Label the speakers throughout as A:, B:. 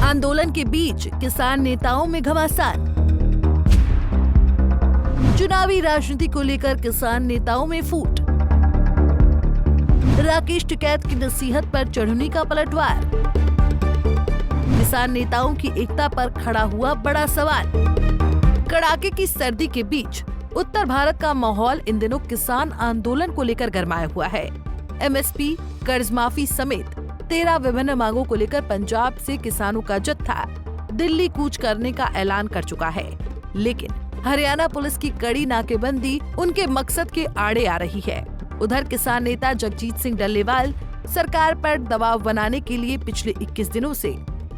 A: आंदोलन के बीच किसान नेताओं में घमासान। चुनावी राजनीति को लेकर किसान नेताओं में फूट। राकेश टिकैत की नसीहत पर चढ़नी का पलटवार। किसान नेताओं की एकता पर खड़ा हुआ बड़ा सवाल। कड़ाके की सर्दी के बीच उत्तर भारत का माहौल इन दिनों किसान आंदोलन को लेकर गरमाया हुआ है। एमएसपी, कर्ज माफी समेत 13 विभिन्न मांगों को लेकर पंजाब से किसानों का जत्था दिल्ली कूच करने का ऐलान कर चुका है, लेकिन हरियाणा पुलिस की कड़ी नाकेबंदी उनके मकसद के आड़े आ रही है। उधर किसान नेता जगजीत सिंह डल्लेवाल सरकार पर दबाव बनाने के लिए पिछले 21 दिनों से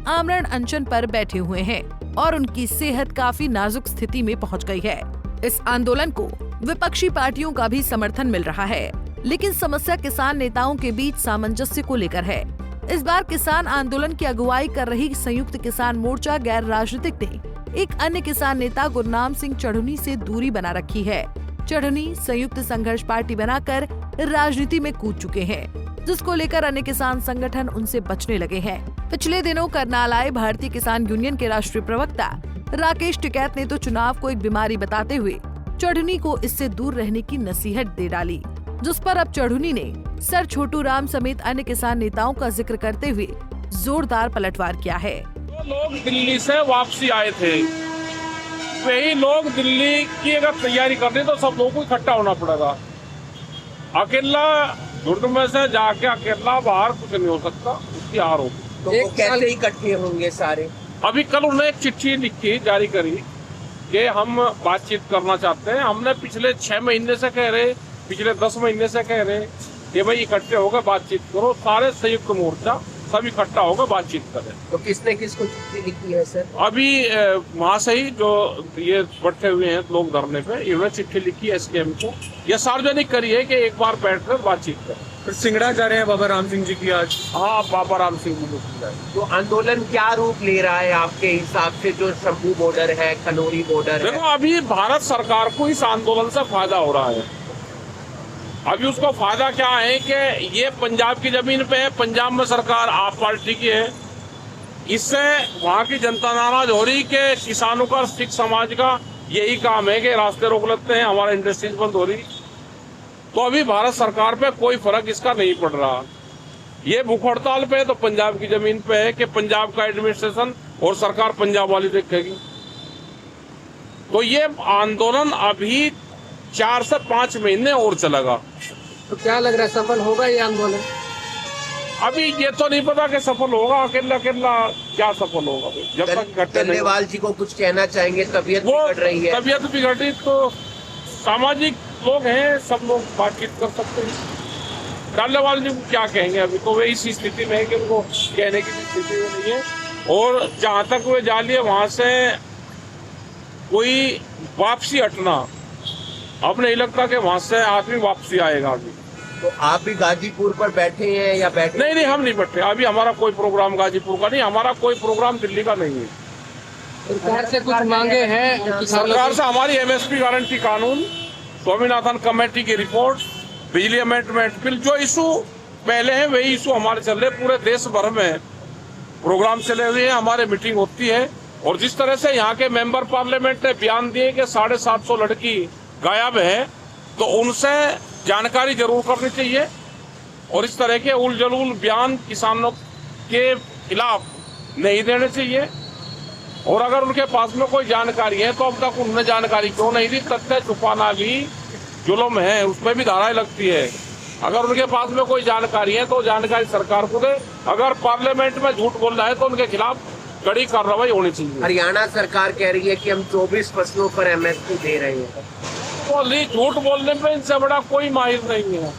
A: आमरण अनशन पर बैठे हुए हैं और उनकी सेहत काफी नाजुक स्थिति में पहुंच गई है। इस आंदोलन को विपक्षी पार्टियों का भी समर्थन मिल रहा है, लेकिन समस्या किसान नेताओं के बीच सामंजस्य को लेकर है। इस बार किसान आंदोलन की अगुवाई कर रही संयुक्त किसान मोर्चा गैर राजनीतिक ने एक अन्य किसान नेता गुरनाम सिंह चढ़नी से दूरी बना रखी है। चढ़नी संयुक्त संघर्ष पार्टी बनाकर राजनीति में कूद चुके हैं, जिसको लेकर अन्य किसान संगठन उनसे बचने लगे हैं। पिछले दिनों करनाल आए भारतीय किसान यूनियन के राष्ट्रीय प्रवक्ता राकेश टिकैत ने तो चुनाव को एक बीमारी बताते हुए चढ़नी को इससे दूर रहने की नसीहत दे डाली, जिस पर अब चढ़नी ने सर छोटू राम समेत अन्य किसान नेताओं का जिक्र करते हुए जोरदार पलटवार किया है।
B: जो लोग दिल्ली से वापसी आए थे, वही लोग दिल्ली की अगर तैयारी करते तो सब लोगों को इकट्ठा होना पड़ेगा। अकेला झुंड में से जाके अकेला बाहर कुछ नहीं हो सकता, उसकी हार होगी।
C: तो वो कैसे इकट्ठे होंगे सारे?
B: अभी कल उन्होंने एक चिट्ठी लिखी, जारी करी कि हम बातचीत करना चाहते हैं। हमने पिछले 6 महीने से कह रहे, पिछले 10 महीने से कह रहे कि भाई इकट्ठे होकर बातचीत करो, सारे संयुक्त मोर्चा सब इकट्ठा होकर बातचीत करें।
C: तो किसने किसको चिट्ठी लिखी है सर?
B: अभी वहाँ से ही जो ये बैठे हुए हैं लोग धरने पे, इन्होंने चिट्ठी लिखी है एसकेएम को, ये सार्वजनिक करी है कि एक बार बैठकर बातचीत करें।
D: फिर सिंगड़ा जा रहे हैं बाबा राम सिंह जी की आज।
B: हाँ, बाबा राम सिंह जी को।
C: तो आंदोलन क्या रूप ले रहा है आपके हिसाब से? जो शंभू बॉर्डर है, खनौरी बॉर्डर है।
B: देखो, अभी भारत सरकार को इस आंदोलन से फायदा हो रहा है। अभी उसको फायदा क्या है कि ये पंजाब की जमीन पे है, पंजाब में सरकार आप पार्टी की है। इससे वहाँ की जनता नाराज हो रही कि किसानों का, सिख समाज का यही काम है कि रास्ते रोक लेते हैं, हमारा इंडस्ट्रीज बंद हो रही। तो अभी भारत सरकार पे कोई फर्क इसका नहीं पड़ रहा। ये भूख हड़ताल पे तो पंजाब की जमीन पे है कि पंजाब का एडमिनिस्ट्रेशन और सरकार पंजाब वाली देखेगी। तो ये आंदोलन अभी 4 से 5 महीने और चलेगा।
D: तो क्या लग रहा है, सफल होगा ये आंदोलन?
B: अभी ये तो नहीं पता कि सफल होगा, अकेला क्या सफल होगा। जब तक
C: डल्लेवाल जी को कुछ कहना चाहेंगे? तबीयत बिगड़ रही है।
B: तबीयत बिगड़ी तो सामाजिक लोग हैं, सब लोग बातचीत कर सकते हैं। डल्लेवाल जी को क्या कहेंगे? अभी तो वे इस स्थिति में है कि उनको कहने की स्थिति में नहीं है। और जहाँ तक वे जा लिए वहाँ से कोई वापसी हटना, अब नहीं लगता कि वहाँ से आदमी वापसी आएगा। अभी
C: तो आप भी गाजीपुर पर बैठे हैं या बैठे?
B: नहीं, हम नहीं बैठे। अभी हमारा कोई प्रोग्राम गाजीपुर का नहीं, हमारा कोई प्रोग्राम दिल्ली का नहीं है।
D: सरकार से कुछ मांगे हैं?
B: सरकार से हमारी एमएसपी गारंटी कानून, स्वामीनाथन कमेटी की रिपोर्ट, बिजली अमेंडमेंट बिल, जो इशू पहले हैं वही इशू हमारे चल रहे। पूरे देश भर में प्रोग्राम चले हुए हैं, हमारे मीटिंग होती है। और जिस तरह से यहाँ के मेंबर पार्लियामेंट ने बयान दिए कि 750 लड़की गायब है, तो उनसे जानकारी जरूर करनी चाहिए। और इस तरह के उलझुल बयान किसानों के खिलाफ नहीं देने चाहिए। और अगर उनके पास में कोई जानकारी है तो अब तक उन्होंने जानकारी क्यों नहीं दी? तथ्य छुपाना भी जुल्म है, उसमें भी धाराएं लगती है। अगर उनके पास में कोई जानकारी है तो जानकारी सरकार को दे। अगर पार्लियामेंट में झूठ बोल रहा है तो उनके खिलाफ कड़ी कार्रवाई होनी चाहिए।
C: हरियाणा सरकार कह रही है कि हम 24 फसलों पर एमएसपी दे रहे हैं।
B: तो झूठ बोलने में इनसे बड़ा कोई माहिर नहीं है।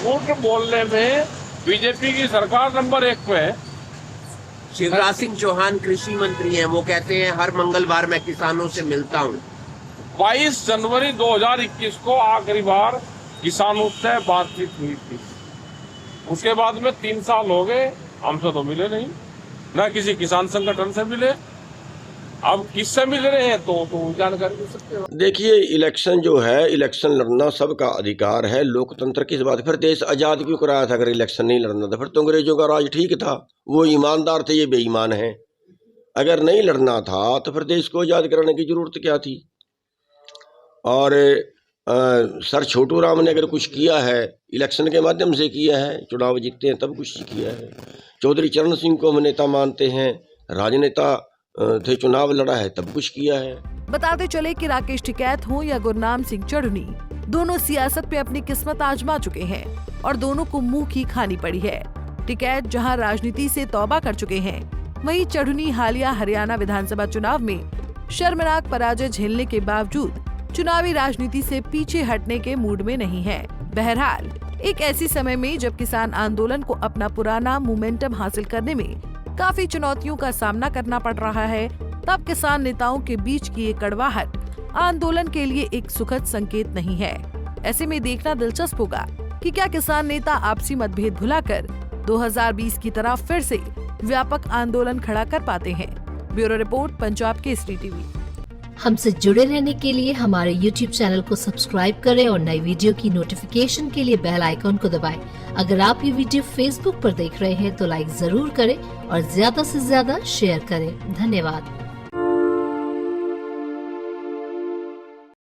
B: झूठ बोलने में बीजेपी की सरकार नंबर 1 पे है।
C: शिवराज सिंह चौहान कृषि मंत्री हैं, वो कहते हैं हर मंगलवार मैं किसानों से मिलता हूं।
B: 22 जनवरी 2021 को आखिरी बार किसानों से बातचीत हुई थी। उसके बाद में 3 साल हो गए, हमसे तो मिले नहीं, न किसी किसान संगठन से मिले, अब किससे मिल रहे हैं तो जानकारी दे सकते हो।
E: देखिए, इलेक्शन जो है, इलेक्शन लड़ना सबका अधिकार है, लोकतंत्र की बात। फिर देश आज़ाद क्यों कराया था? अगर इलेक्शन नहीं लड़ना था फिर तो अंग्रेजों का राज ठीक था, वो ईमानदार थे, ये बेईमान हैं। अगर नहीं लड़ना था तो फिर देश को आज़ाद कराने की जरूरत क्या थी? और सर छोटू राम ने अगर कुछ किया है इलेक्शन के माध्यम से किया है, चुनाव जीतते हैं तब कुछ किया है। चौधरी चरण सिंह को हम नेता मानते हैं, राजनेता थे, चुनाव लड़ा है तब कुछ किया है।
A: बताते चले कि राकेश टिकैत हो या गुरनाम सिंह चढ़नी, दोनों सियासत पे अपनी किस्मत आजमा चुके हैं और दोनों को मुंह की खानी पड़ी है। टिकैत जहां राजनीति से तौबा कर चुके हैं, वहीं चढ़नी हालिया हरियाणा विधानसभा चुनाव में शर्मनाक पराजय झेलने के बावजूद चुनावी राजनीति से पीछे हटने के मूड में नहीं है। बहरहाल एक ऐसी समय में जब किसान आंदोलन को अपना पुराना मोमेंटम हासिल करने में काफी चुनौतियों का सामना करना पड़ रहा है, तब किसान नेताओं के बीच की ये कड़वाहट आंदोलन के लिए एक सुखद संकेत नहीं है। ऐसे में देखना दिलचस्प होगा कि क्या किसान नेता आपसी मतभेद भुलाकर 2020 की तरह फिर से व्यापक आंदोलन खड़ा कर पाते हैं। Bureau report, Punjab Kesari TV.
F: हमसे जुड़े रहने के लिए हमारे YouTube चैनल को सब्सक्राइब करें और नई वीडियो की नोटिफिकेशन के लिए बेल आइकॉन को दबाएं। अगर आप ये वीडियो Facebook पर देख रहे हैं तो लाइक जरूर करें और ज्यादा से ज्यादा शेयर करें। धन्यवाद।